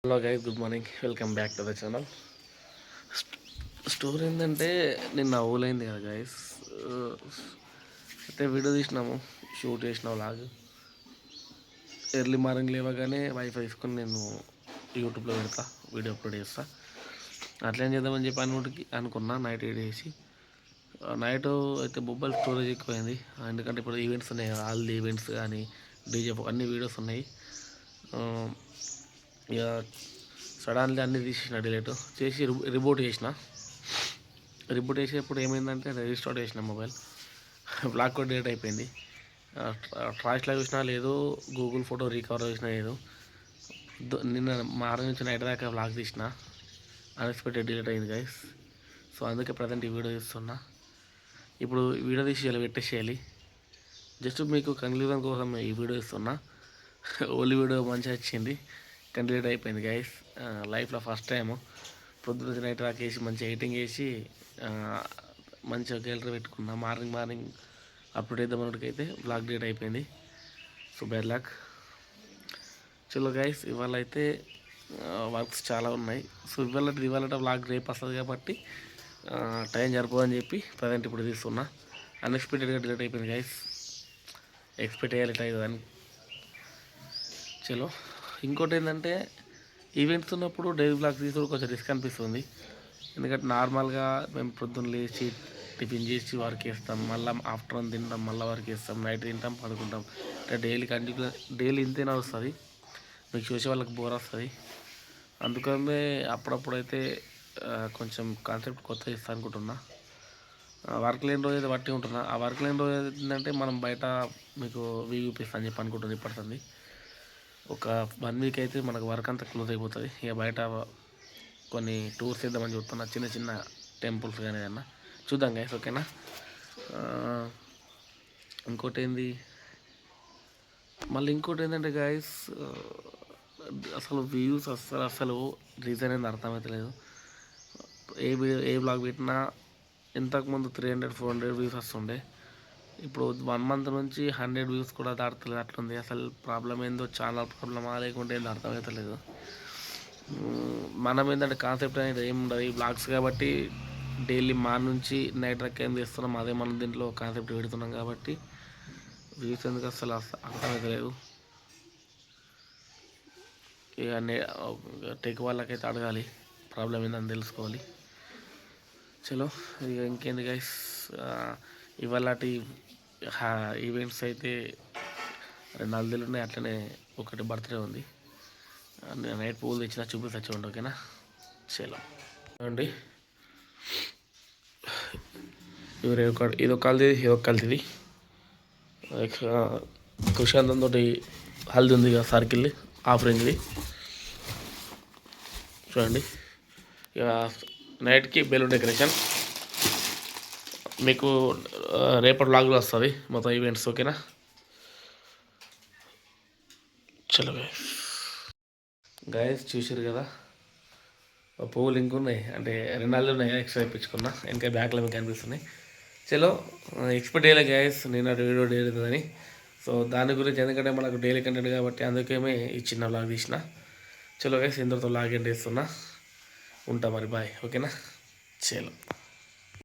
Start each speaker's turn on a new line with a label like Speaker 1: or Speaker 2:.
Speaker 1: Hello guys, good morning. Welcome back to the channel. Story ఏంటంటే నిన్న ఊలైంది కదా guys. అయితే వీడియో తీసినాము, షూట్ చేసిన లాగ్. ఎర్లీ మార్నింగ్ లేవగానే వైఫై తీసుకొని నేను యూట్యూబ్లో పెడతా, వీడియో అప్లోడ్ చేస్తా. అట్లా ఏం చేద్దామని చెప్పి అనుకున్నా నైట్ చేసి. నైట్ అయితే మొబైల్ స్టోరేజ్ ఎక్కువైంది, ఎందుకంటే ఇప్పుడు ఈవెంట్స్ ఉన్నాయి కదా, ఆల్ ఈవెంట్స్ కానీ డీజే అన్ని వీడియోస్ ఉన్నాయి. ఇక సడన్లీ అన్నీ తీసేసిన, డిలీట్ చేసి రిబూట్ చేసేటప్పుడు ఏమైందంటే రీస్టార్ట్ చేసిన మొబైల్ బ్లాక్ కోడ్ డేట్ అయిపోయింది. ట్రాష్లో చూసినా లేదు, గూగుల్ ఫోటో రికవర్ చేసినా లేదు. నిన్న మార్నింగ్ నుంచి నైట్ దాకా బ్లాక్ తీసిన, అన్ఎక్స్పెక్టెడ్ డిలీట్ అయింది గైస్. సో అందుకే ప్రజెంట్ ఈ వీడియో తీస్తున్నా. ఇప్పుడు వీడియో తీసి ఇలా పెట్టేసేయాలి. జస్ట్ మీకు కంక్లూజన్ కోసం ఈ వీడియో ఇస్తున్నా. ఓన్లీ వీడియో మంచిగా వచ్చింది, కంప్లీట్ అయిపోయింది గైస్. లైఫ్లో ఫస్ట్ టైము పొద్దున్న నైట్ దాకా వేసి మంచిగా ఎడిటింగ్ వేసి మంచిగా గ్యాలరీ పెట్టుకున్నా. మార్నింగ్ అప్లోడ్ చేద్దామన్నట్టుకైతే బ్లాక్ డేట్ అయిపోయింది. So bed luck. చలో గైస్, ఇవాళ అయితే వర్క్స్ చాలా ఉన్నాయి. సో ఇవాళ బ్లాగ్ రేపు వస్తుంది కాబట్టి టైం సరిపోదని చెప్పి ప్రజెంట్ ఇప్పుడు తీస్తున్నా. అన్ఎక్స్పెక్టెడ్గా డిలీట్ అయిపోయింది గైస్, ఎక్స్పెక్ట్ చేయాలి ఇట్లా అవుతుందని. చలో, ఇంకోటి ఏంటంటే ఈవెంట్స్ ఉన్నప్పుడు డైలీ బ్లాగ్స్ తీసుకుని కొంచెం రిస్క్ అనిపిస్తుంది. ఎందుకంటే నార్మల్గా మేము పొద్దున్న లేచి టిఫిన్ చేసి వర్క్ చేస్తాం, మళ్ళీ ఆఫ్టర్నూన్ తింటాం, మళ్ళీ వర్క్ చేస్తాం, నైట్ తింటాం, పడుకుంటాం. అంటే డైలీ ఇంతేనా వస్తుంది, మీకు చూసే వాళ్ళకి బోర్ వస్తుంది. అందుకనే అప్పుడప్పుడైతే కొంచెం కాన్సెప్ట్ కొత్త ఇస్తా అనుకుంటున్నా. వర్క్ లేని రోజు అయితే బట్టి ఉంటున్నా. ఆ వర్క్ లేని రోజు ఏంటంటే మనం బయట మీకు వ్యూ చూపిస్తాను చెప్పి అనుకుంటుంది. ఇప్పటింది ఒక 1 వీక్ అయితే మనకు వర్క్ అంతా క్లోజ్ అయిపోతుంది. ఇక బయట కొన్ని టూర్స్ వేద్దామని చూస్తున్నా, చిన్న టెంపుల్స్ కానీ ఏదన్నా చూద్దాం గైస్, ఓకేనా. ఇంకోటి ఏంటంటే గైస్, అసలు వ్యూస్ అసలు రీజన్ ఏంది అర్థమవుతలేదు. ఏ బ్లాగ్ పెట్టినా ఇంతకుముందు 300-400 వ్యూస్ వస్తుండే, ఇప్పుడు 1 మంత్ నుంచి 100 వ్యూస్ కూడా దాటలేదు. అట్లుంది. అసలు ప్రాబ్లం ఏందో, ఛానల్ ప్రాబ్లమా లేకుంటే ఏందో అర్థమవుతలేదు. మనం ఏంటంటే కాన్సెప్ట్ అనేది ఏమి ఉండదు, ఈ బ్లాగ్స్ కాబట్టి డైలీ నుంచి నైట్ దాకా ఏం చేస్తున్నాం అదే మనం దీంట్లో కాన్సెప్ట్ పెడుతున్నాం కాబట్టి వ్యూస్ ఎందుకు అసలు అర్థమవుతలేదు. ఇక టెక్ వాళ్ళకైతే అడగాలి, ప్రాబ్లం ఏందని తెలుసుకోవాలి. చలో, ఇక ఇంకేంది గైస్, ఇవాళటి ఈవెంట్స్ అయితే 2 హల్దీలు ఉన్నాయి, అట్లనే ఒకటి బర్త్డే ఉంది. నైట్ పువ్వులు తెచ్చినా చూపిస్తా చూడండి, ఓకేనా. చలో చూడండి, ఇదొక కల్తీది. కృషాంతంతో హల్దీ ఉంది కదా, సర్కిల్ ఆఫరింగ్ది చూడండి. ఇక నైట్కి బెలూన్ డెకరేషన్ మీకు రేపటి బ్లాగ్లో వస్తుంది మొత్తం ఈవెంట్స్, ఓకేనా. చలో గైస్, చూసారు కదా పువ్వులు ఇంకున్నాయి, అంటే 2 నెలలు ఉన్నాయి, ఎక్స్ట్రా ఇప్పించుకున్నా, ఇంకా బ్యాక్లో మీకు కనిపిస్తున్నాయి. చలో, ఎక్స్పెక్ట్ చేయలే గైస్ నేను వీడియో డైలీ. సో దాని గురించి, ఎందుకంటే మనకు డైలీ కంటెంట్ కాబట్టి అందుకేమే ఈ చిన్న బ్లాగ్ తీసిన. చలో గైస్, ఇందరితో బ్లాగ్ ఎండ్ చేస్తున్నా, ఉంటా మరి, బాయ్, ఓకేనా. చలో.